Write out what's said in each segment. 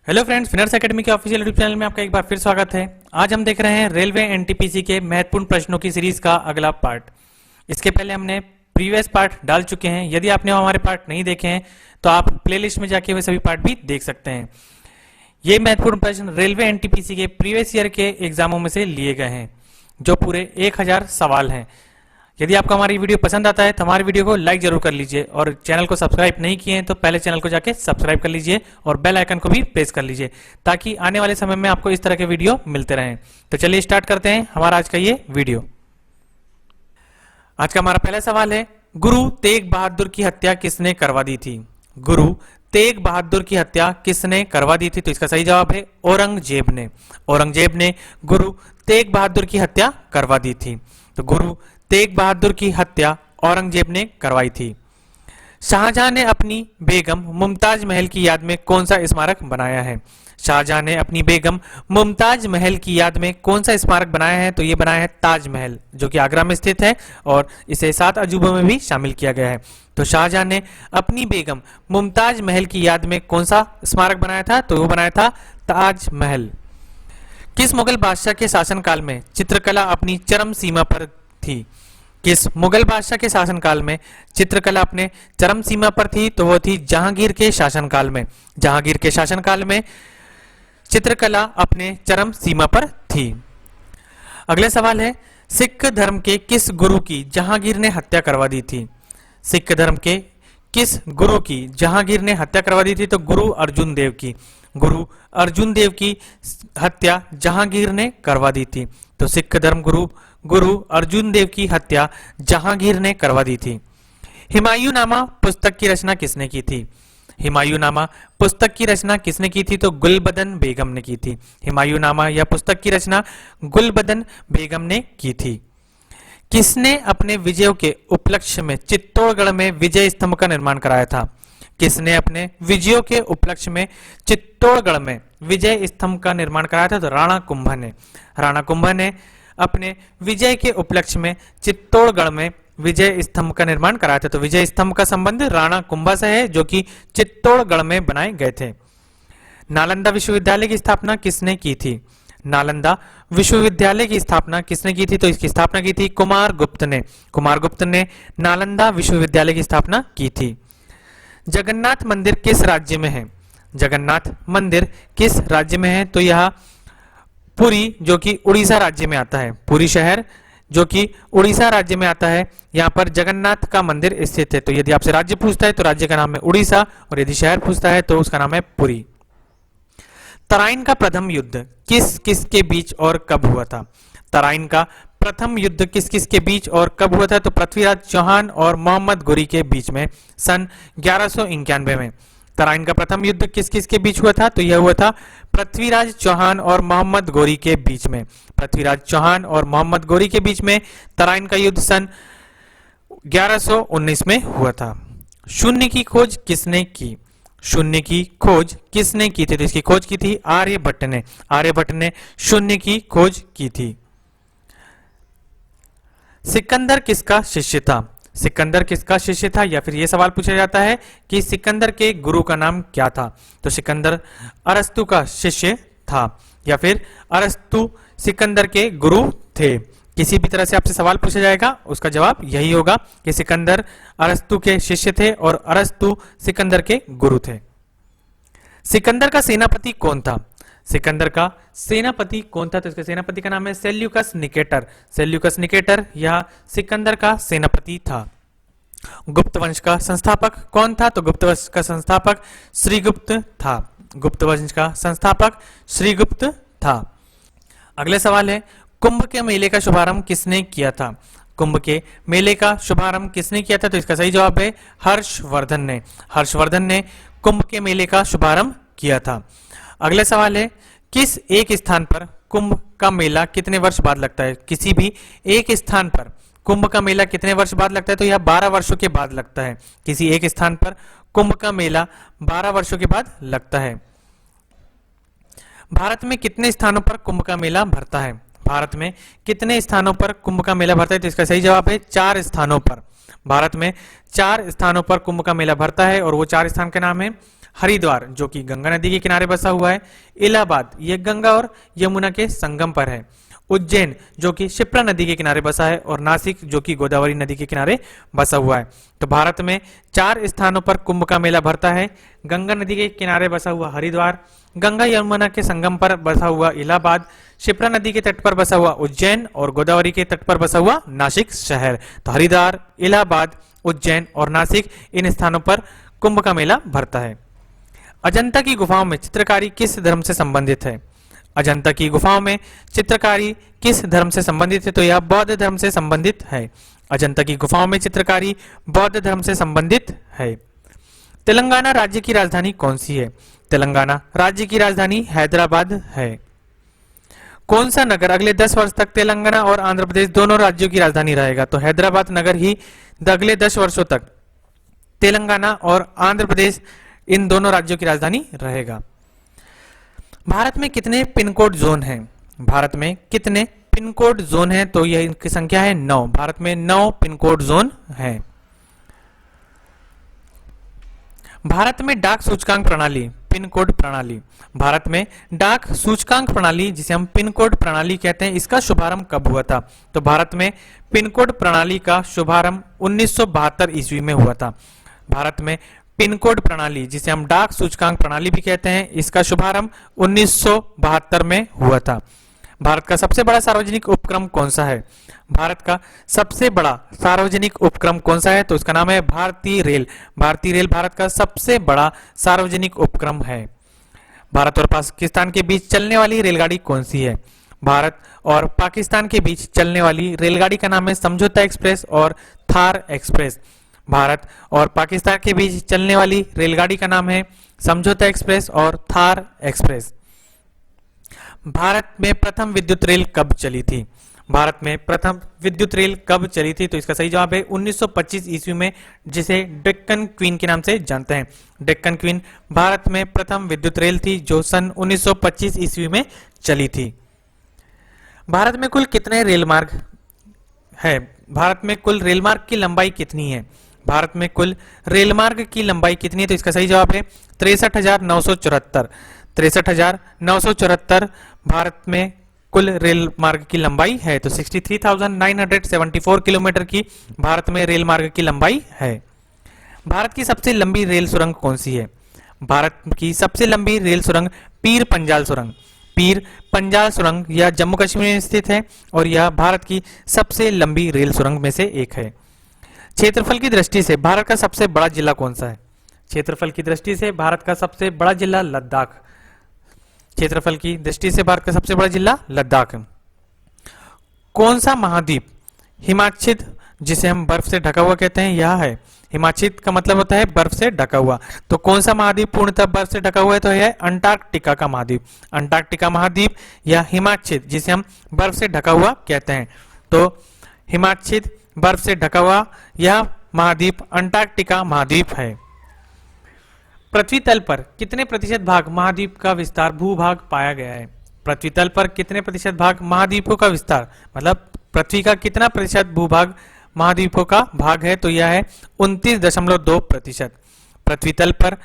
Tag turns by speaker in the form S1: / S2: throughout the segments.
S1: Hello friends, फिनर्स academy के official YouTube channel में आपका एक बार फिर स्वागत है। आज हम देख रहे हैं रेलवे एनटीपीसी के महत्वपूर्ण प्रश्नों की सीरीज का अगला पार्ट। इसके पहले हमने प्रीवियस पार्ट डाल चुके हैं। यदि आपने हमारे पार्ट नहीं देखे हैं तो आप प्लेलिस्ट में जाके वे सभी पार्ट भी देख सकते हैं। ये महत्वपूर्ण प्रश्न रेलवे एनटीपीसी के प्रीवियस ईयर के एग्जामों में से लिए गए हैं, जो पूरे 1000 सवाल हैं। यदि आपको हमारी वीडियो पसंद आता है तो हमारी वीडियो को लाइक जरूर कर लीजिए, और चैनल को सब्सक्राइब नहीं किए हैं तो पहले चैनल को जाके सब्सक्राइब कर लीजिए और बेल आइकन को भी प्रेस कर लीजिए, ताकि आने वाले समय में आपको इस तरह के वीडियो मिलते रहें। तो चलिए स्टार्ट करते हैं हमारा आज का ये वीडियो। आज का हमारा पहला सवाल है, गुरु तेग बहादुर की हत्या किसने करवा दी थी? गुरु तेग बहादुर की हत्या किसने करवा दी थी? तो इसका सही जवाब है औरंगजेब ने। औरंगजेब ने गुरु तेग बहादुर की हत्या करवा दी थी। तो गुरु तेग बहादुर की हत्या औरंगजेब ने करवाई थी। शाहजहां ने अपनी बेगम मुमताज महल की याद में कौन सा स्मारक बनाया है? शाहजहां ने अपनी बेगम मुमताज महल की याद में कौन सा स्मारक बनाया है? तो ये बनाया है ताजमहल, जो कि आगरा में स्थित है और इसे 7 अजूबों में भी शामिल किया गया है। तो शाहजहां ने अपनी बेगम मुमताज महल की याद में कौन सा स्मारक बनाया था? तो वो बनाया था ताजमहल। किस मुगल बादशाह के शासनकाल में चित्रकला अपनी चरम सीमा पर थी? किस मुगल बादशाह के शासनकाल में चित्रकला अपने चरम सीमा पर थी? तो वो थी जहांगीर के शासनकाल में। जहांगीर के शासनकाल में चित्रकला अपने चरम सीमा पर थी। अगला सवाल है, सिख धर्म के किस गुरु की जहांगीर ने हत्या करवा दी थी? सिख धर्म के किस गुरु की जहांगीर ने हत्या करवा दी थी? तो गुरु अर्जुन देव की। गुरु अर्जुन देव की हत्या जहांगीर ने करवा दी थी। तो सिख धर्म गुरु अर्जुन देव की हत्या जहांगीर ने करवा दी थी। हुमायूंनामा पुस्तक की रचना किसने की थी? हुमायूंनामा पुस्तक की रचना किसने की थी? तो गुलबदन बेगम ने की थी। हुमायूंनामा या पुस्तक की रचना गुलबदन बेगम ने की थी। किसने अपने विजयों के उपलक्ष्य में चित्तौड़गढ़ में विजय स्तंभ का निर्माण कराया था? किसने अपने विजयों के उपलक्ष्य में चित्तौड़गढ़ में विजय स्तंभ का निर्माण कराया था? तो राणा कुंभा ने। राणा कुंभा ने अपने विजय के उपलक्ष्य में चित्तौड़गढ़ में विजय स्तंभ का निर्माण कराया था। तो विजय स्तंभ का संबंध राणा कुंभा से है, जो कि चित्तौड़गढ़ में बनाए गए थे। नालंदा विश्वविद्यालय की स्थापना किसने की थी? नालंदा विश्वविद्यालय की स्थापना किसने की थी? तो इसकी स्थापना की थी कुमारगुप्त ने। कुमारगुप्त ने नालंदा विश्वविद्यालय की स्थापना की थी। जगन्नाथ मंदिर किस राज्य में है? जगन्नाथ मंदिर किस राज्य में है? तो यह पुरी, जो कि उड़ीसा राज्य में आता है। पुरी शहर, जो कि उड़ीसा राज्य में आता है, यहाँ पर जगन्नाथ का मंदिर स्थित है। तो यदि आपसे राज्य पूछता है तो राज्य का नाम है उड़ीसा, और यदि शहर पूछता है तो उसका नाम है पुरी। तराइन का प्रथम युद्ध किस किस के बीच और कब हुआ था? तराइन का प्रथम युद्ध किस किस के बीच और कब हुआ था? तो पृथ्वीराज चौहान और मोहम्मद गोरी के बीच में सन 1191 में। तराइन का प्रथम युद्ध किस किस के बीच हुआ था? तो यह हुआ था पृथ्वीराज चौहान और मोहम्मद गोरी के बीच में। पृथ्वीराज चौहान और मोहम्मद गोरी के बीच में तराइन का युद्ध सन 1119 में हुआ था। शून्य की खोज किसने की? शून्य की खोज किसने की थी? तो इसकी खोज की थी आर्यभट्ट ने। आर्यभट्ट ने शून्य की खोज की थी। सिकंदर किसका शिष्य था? सिकंदर किसका शिष्य था? या फिर यह सवाल पूछा जाता है कि सिकंदर के गुरु का नाम क्या था? तो सिकंदर अरस्तु का शिष्य था, या फिर अरस्तु सिकंदर के गुरु थे। किसी भी तरह से आपसे सवाल पूछा जाएगा, उसका जवाब यही होगा कि सिकंदर अरस्तु के शिष्य थे और अरस्तु सिकंदर के गुरु थे। सिकंदर का सेनापति कौन था? सिकंदर का सेनापति कौन था? तो इसके सेनापति का नाम है सेल्यूकस निकेटर। सेल्यूकस निकेटर यह सिकंदर का सेनापति था। गुप्त वंश का संस्थापक कौन था? तो गुप्त वंश का संस्थापक श्रीगुप्त था। गुप्त वंश का संस्थापक श्रीगुप्त था। अगले सवाल है, कुंभ के मेले का शुभारंभ किसने किया था? कुंभ के मेले का शुभारंभ किसने किया था? तो इसका सही जवाब है हर्षवर्धन ने। हर्षवर्धन ने कुंभ के मेले का शुभारंभ किया था। अगला सवाल है, किस एक स्थान पर कुंभ का मेला कितने वर्ष बाद लगता है? किसी भी एक स्थान पर कुंभ का मेला कितने वर्ष बाद लगता है? तो यह 12 वर्षों के बाद लगता है। किसी एक स्थान पर कुंभ का मेला 12 वर्षों के बाद लगता है। भारत में कितने स्थानों पर कुंभ का मेला भरता है? भारत में कितने स्थानों पर कुंभ का मेला भरता है? तो इसका सही जवाब है 4 स्थानों पर। भारत में 4 स्थानों पर कुंभ का मेला भरता है, और वो 4 स्थान के नाम है हरिद्वार जो कि गंगा नदी के किनारे बसा हुआ है, इलाहाबाद यह गंगा और यमुना के संगम पर है, उज्जैन जो कि शिप्रा नदी के किनारे बसा है, और नासिक जो कि गोदावरी नदी के किनारे बसा हुआ है। तो भारत में 4 स्थानों पर कुंभ का मेला भरता है। गंगा नदी के किनारे बसा हुआ हरिद्वार, गंगा यमुना के संगम पर बसा हुआ इलाहाबाद, शिप्रा नदी के तट पर बसा हुआ उज्जैन और गोदावरी के तट पर बसा हुआ नासिक शहर। तो हरिद्वार, इलाहाबाद, उज्जैन और नासिक इन स्थानों पर कुंभ का मेला भरता है। अजंता की गुफाओं में चित्रकारी किस धर्म से संबंधित है? अजंता की गुफाओं में चित्रकारी किस धर्म से संबंधित है? तो यह बौद्ध धर्म से संबंधित है। अजंता की गुफाओं में चित्रकारी बौद्ध धर्म से संबंधित है। तेलंगाना राज्य की राजधानी कौन सी है? तेलंगाना राज्य की राजधानी हैदराबाद है। कौन सा नगर अगले 10 वर्ष तक तेलंगाना और आंध्र प्रदेश दोनों राज्यों की राजधानी रहेगा? तो हैदराबाद नगर ही अगले 10 वर्षों तक तेलंगाना और आंध्र प्रदेश इन दोनों राज्यों की राजधानी रहेगा। भारत में कितने पिन कोड जोन हैं? भारत में कितने पिन कोड जोन हैं? तो यह इनकी संख्या है 9। भारत में 9 पिन कोड जोन हैं। भारत में डाक सूचकांक प्रणाली, पिन कोड प्रणाली, भारत में डाक सूचकांक प्रणाली जिसे हम पिन कोड प्रणाली कहते हैं, इसका शुभारंभ कब हुआ था? तो भारत में पिन कोड प्रणाली का शुभारंभ 1972 ईस्वी में हुआ था। भारत में पिन कोड प्रणाली जिसे हम डाक सूचकांक प्रणाली भी कहते हैं, इसका शुभारंभ 1972 में हुआ था। भारत का सबसे बड़ा सार्वजनिक उपक्रम कौन सा है? भारत का सबसे बड़ा सार्वजनिक उपक्रम कौन सा है? तो इसका नाम है भारतीय रेल। भारतीय रेल भारत का सबसे बड़ा सार्वजनिक उपक्रम है। भारत और पाकिस्तान के बीच चलने वाली रेलगाड़ी कौन सी है? भारत और पाकिस्तान के बीच चलने वाली रेलगाड़ी का नाम है समझौता एक्सप्रेस और थार एक्सप्रेस। भारत और पाकिस्तान के बीच चलने वाली रेलगाड़ी का नाम है समझौता एक्सप्रेस और थार एक्सप्रेस। भारत में प्रथम विद्युत रेल कब चली थी? भारत में प्रथम विद्युत रेल कब चली थी? तो इसका सही जवाब है 1925 ईस्वी में, जिसे डेक्कन क्वीन के नाम से जानते हैं। डेक्कन क्वीन भारत में प्रथम विद्युत रेल थी जो सन 1925 ईस्वी में चली थी। भारत में कुल कितने रेल मार्ग है? भारत में कुल रेल मार्ग की लंबाई कितनी है? भारत में कुल रेल मार्ग की लंबाई कितनी है? तो इसका सही जवाब है 63,974। 63,974 भारत में कुल रेल मार्ग की लंबाई है। तो 63,974 किलोमीटर की भारत में रेल मार्ग की लंबाई है। भारत की सबसे लंबी रेल सुरंग कौन सी है? भारत की सबसे लंबी रेल सुरंग पीर पंजाल सुरंग, पीर पंजाल सुरंग यह जम्मू कश्मीर में स्थित है और यह भारत की सबसे लंबी रेल सुरंग में से एक है। क्षेत्रफल की दृष्टि से भारत का सबसे बड़ा जिला कौन सा है? क्षेत्रफल की दृष्टि से भारत का सबसे बड़ा जिला लद्दाख। क्षेत्रफल की दृष्टि से भारत का सबसे बड़ा जिला लद्दाख। कौन सा महाद्वीप हिमाच्छिद जिसे हम बर्फ से ढका हुआ कहते हैं यह है? हिमाच्छिद का मतलब होता है बर्फ से ढका हुआ। तो कौन सा महाद्वीप पूर्णतः बर्फ से ढका हुआ है? तो यह अंटार्कटिका का महाद्वीप। अंटार्कटिका महाद्वीप या हिमाच्छिद जिसे हम बर्फ से ढका हुआ कहते हैं। तो हिमाच्छिद बर्फ से ढका हुआ यह महाद्वीप अंटार्कटिका महाद्वीप है। पृथ्वी तल पर कितने प्रतिशत भाग महाद्वीप का विस्तार भूभाग पाया गया है? पृथ्वी तल पर कितने प्रतिशत भाग महाद्वीपों का विस्तार, मतलब पृथ्वी का कितना प्रतिशत भूभाग महाद्वीपों का भाग है? तो यह है 29.2%। पृथ्वी तल पर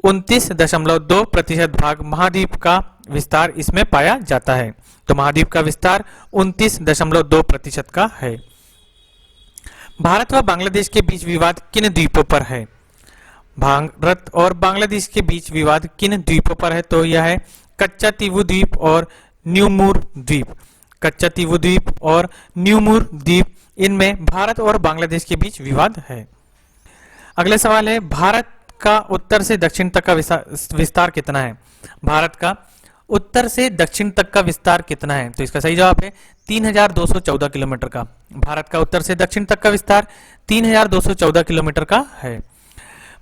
S1: 29.2% भाग महाद्वीप का विस्तार इसमें पाया जाता है। तो महाद्वीप का विस्तार 29.2% का है। भारत व बांग्लादेश के बीच विवाद किन द्वीपों पर है? भारत और बांग्लादेश के बीच विवाद किन द्वीपों पर है? तो यह है कच्चा तीवु द्वीप और न्यूमुर द्वीप। कच्चा तीवु द्वीप और न्यूमुर द्वीप, इनमें भारत और बांग्लादेश के बीच विवाद है। अगला सवाल है, भारत का उत्तर से दक्षिण तक का विस्तार कितना है? भारत का उत्तर से दक्षिण तक का विस्तार कितना है? तो इसका सही जवाब है 3,214 किलोमीटर का। भारत का उत्तर से दक्षिण तक का विस्तार 3,214 किलोमीटर का है।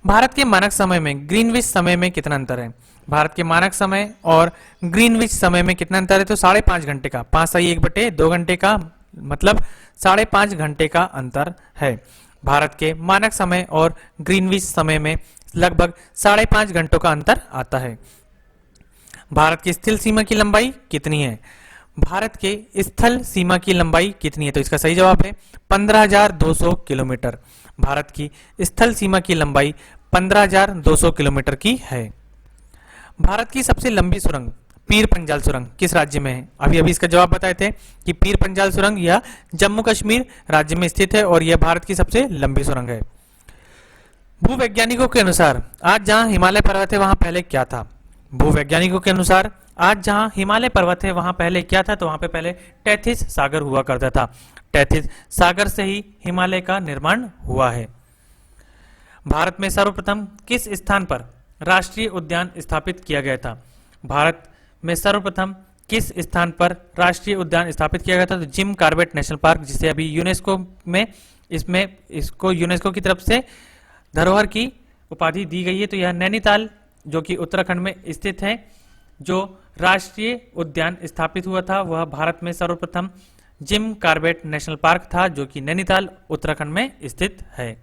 S1: भारत के मानक समय में ग्रीनविच समय में कितना अंतर है? भारत के मानक समय और ग्रीनविच समय में कितना अंतर है? तो 5.5 घंटे का। 5/1/2 घंटे का मतलब 5.5 घंटे का अंतर है। भारत के मानक समय और ग्रीनविच समय में लगभग 5.5 घंटों का अंतर आता है। भारत की स्थल सीमा की लंबाई कितनी है? भारत के स्थल सीमा की लंबाई कितनी है? तो इसका सही जवाब है 15,200 किलोमीटर। भारत की स्थल सीमा की लंबाई 15,200 किलोमीटर की है। भारत की सबसे लंबी सुरंग पीर पंजाल सुरंग किस राज्य में है? अभी अभी इसका जवाब बताए थे कि पीर पंजाल सुरंग यह जम्मू कश्मीर राज्य में स्थित है और यह भारत की सबसे लंबी सुरंग है। भूवैज्ञानिकों के अनुसार आज जहां हिमालय पर्वत है वहां पहले क्या था? भूवैज्ञानिकों के अनुसार आज जहां हिमालय पर्वत है वहां पहले क्या था? तो वहां पे पहले टेथिस सागर हुआ करता था। टेथिस सागर से ही हिमालय का निर्माण हुआ है। भारत में सर्वप्रथम किस स्थान पर राष्ट्रीय उद्यान स्थापित किया गया था? भारत में सर्वप्रथम किस स्थान पर राष्ट्रीय उद्यान स्थापित किया गया था? तो जिम कॉर्बेट नेशनल पार्क, जिसे अभी यूनेस्को में इसको यूनेस्को की तरफ से धरोहर की उपाधि दी गई है। तो यह नैनीताल जो कि उत्तराखंड में स्थित है, जो राष्ट्रीय उद्यान स्थापित हुआ था वह भारत में सर्वप्रथम जिम कॉर्बेट नेशनल पार्क था, जो कि नैनीताल उत्तराखंड में स्थित है।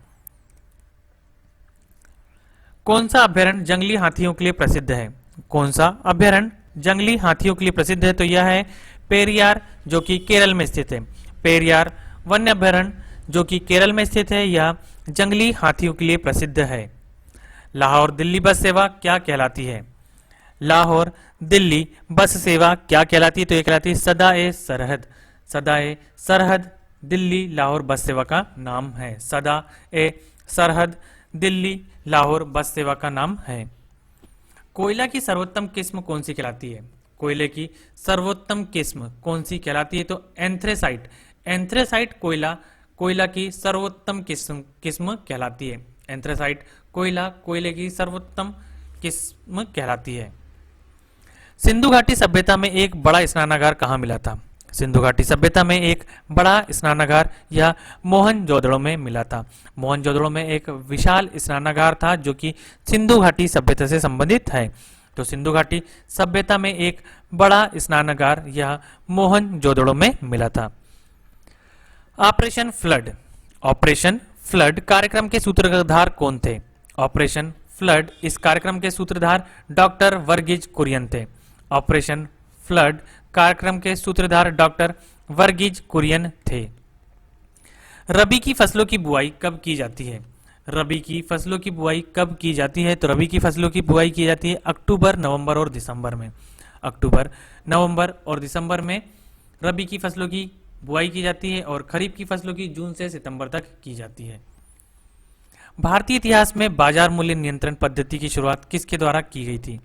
S1: कौन सा अभ्यारण्य जंगली हाथियों के लिए प्रसिद्ध है? कौन सा अभ्यारण्य जंगली हाथियों के लिए प्रसिद्ध है? तो यह है पेरियार, जो कि केरल में स्थित है। पेरियार वन्य अभ्यारण्य जो कि केरल में स्थित है, यह जंगली हाथियों के लिए प्रसिद्ध है। लाहौर दिल्ली बस सेवा क्या कहलाती है? लाहौर दिल्ली बस सेवा क्या कहलाती है? तो यह कहलाती है सदा-ए सरहद। सदा-ए सरहद दिल्ली लाहौर बस सेवा का नाम है। सदा-ए सरहद दिल्ली लाहौर बस सेवा का नाम है। कोयला की सर्वोत्तम किस्म कौन सी कहलाती है? कोयले की सर्वोत्तम किस्म कौन सी कहलाती है? तो एंथ्रेसाइट। एंथ्रेसाइट कोयला की सर्वोत्तम किस्म कहलाती है। एंथ्रेसाइट कोयले की सर्वोत्तम किस्म कहलाती है। सिंधु घाटी सभ्यता में एक बड़ा स्नानागार कहाँ मिला था? सिंधु घाटी सभ्यता में एक बड़ा स्नानागार यह मोहनजोदड़ो में मिला था। मोहनजोदड़ो में एक विशाल स्नानागार था जो कि सिंधु घाटी सभ्यता से संबंधित है। तो सिंधु घाटी सभ्यता में एक बड़ा स्नानागार यह मोहनजोदड़ो में मिला था। ऑपरेशन फ्लड कार्यक्रम के सूत्रधार कौन थे? ऑपरेशन फ्लड इस कार्यक्रम के सूत्रधार डॉक्टर वर्गीज कुरियन थे। ऑपरेशन फ्लड कार्यक्रम के सूत्रधार डॉक्टर वर्गीज कुरियन थे। रबी की फसलों की बुआई कब की जाती है? रबी की फसलों की बुआई कब की जाती है? तो रबी की फसलों की बुआई की जाती है अक्टूबर, नवंबर और दिसंबर में। अक्टूबर, नवंबर और दिसंबर में रबी की फसलों की बुआई की जाती है और खरीफ की फसलों की जून से सितंबर तक की जाती है। भारतीय इतिहास में बाजार मूल्य नियंत्रण पद्धति की शुरुआत किसके द्वारा की गई थी?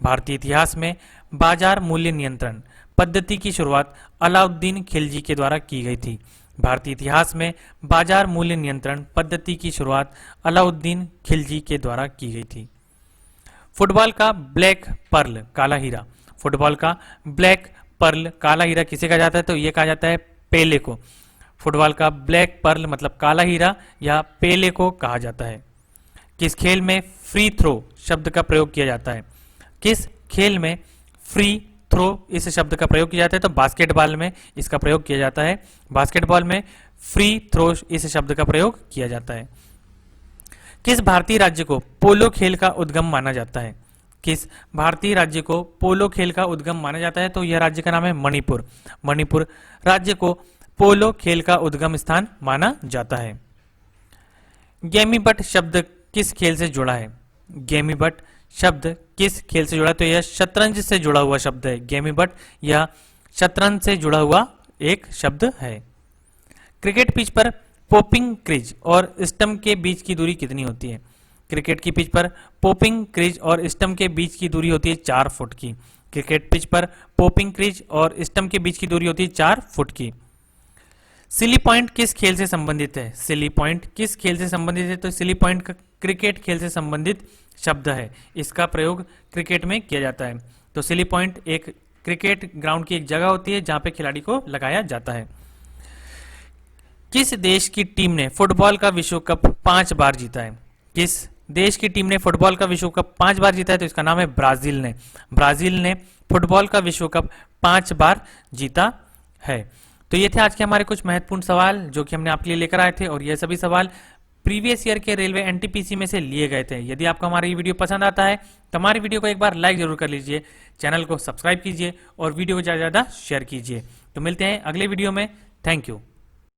S1: भारतीय इतिहास में बाजार मूल्य नियंत्रण पद्धति की शुरुआत अलाउद्दीन खिलजी के द्वारा की गई थी। भारतीय इतिहास में बाजार मूल्य नियंत्रण पद्धति की शुरुआत अलाउद्दीन खिलजी के द्वारा की गई थी। फुटबॉल का ब्लैक पर्ल काला हीरा, फुटबॉल का ब्लैक पर्ल काला हीरा किसे कहा जाता है? तो यह कहा जाता है पेले को। फुटबॉल का ब्लैक पर्ल मतलब काला हीरा या पेले को कहा जाता है। किस खेल में फ्री थ्रो शब्द का प्रयोग किया जाता है? किस खेल में फ्री थ्रो इस शब्द का प्रयोग किया जाता है? तो बास्केटबॉल में इसका प्रयोग किया जाता है। बास्केटबॉल में फ्री थ्रो इस शब्द का प्रयोग किया जाता है। किस भारतीय राज्य को पोलो खेल का उद्गम माना जाता है? किस भारतीय राज्य को पोलो खेल का उद्गम माना जाता है? तो यह राज्य का नाम है मणिपुर। मणिपुर राज्य को पोलो खेल का उद्गम स्थान माना जाता है। गेमीबट शब्द किस खेल से जुड़ा है? गेमीबट शब्द किस खेल से जुड़ा है? तो यह शतरंज से जुड़ा हुआ शब्द है। गेमीबट यह शतरंज से जुड़ा हुआ एक शब्द है। क्रिकेट पिच पर पोपिंग क्रीज और स्टंप के बीच की दूरी कितनी होती है? क्रिकेट की पिच पर पोपिंग क्रीज और स्टंप के बीच की दूरी होती है 4 फुट की। क्रिकेट पिच पर पोपिंग क्रीज और स्टंप के बीच की दूरी होती है 4 फुट की। सिली पॉइंट किस खेल से संबंधित है? सिली पॉइंट किस खेल से संबंधित है? तो सिली पॉइंट क्रिकेट खेल से संबंधित शब्द है। इसका प्रयोग क्रिकेट में किया जाता है। तो सिली पॉइंट एक क्रिकेट ग्राउंड की एक जगह होती है जहां पे खिलाड़ी को लगाया जाता है। किस देश की टीम ने फुटबॉल का विश्व कप 5 बार जीता है? किस देश की टीम ने फुटबॉल का विश्व कप 5 बार जीता है? तो इसका नाम है ब्राजील ने। ब्राजील ने फुटबॉल का विश्व कप 5 बार जीता है। तो ये थे आज के हमारे कुछ महत्वपूर्ण सवाल जो कि हमने आपके लिए लेकर आए थे और ये सभी सवाल प्रीवियस ईयर के रेलवे एनटीपीसी में से लिए गए थे। यदि आपको हमारा ये वीडियो पसंद आता है तो हमारी वीडियो को एक बार लाइक जरूर कर लीजिए, चैनल को सब्सक्राइब कीजिए और वीडियो को ज़्यादा से ज़्यादा शेयर कीजिए। तो मिलते हैं अगले वीडियो में। Thank you.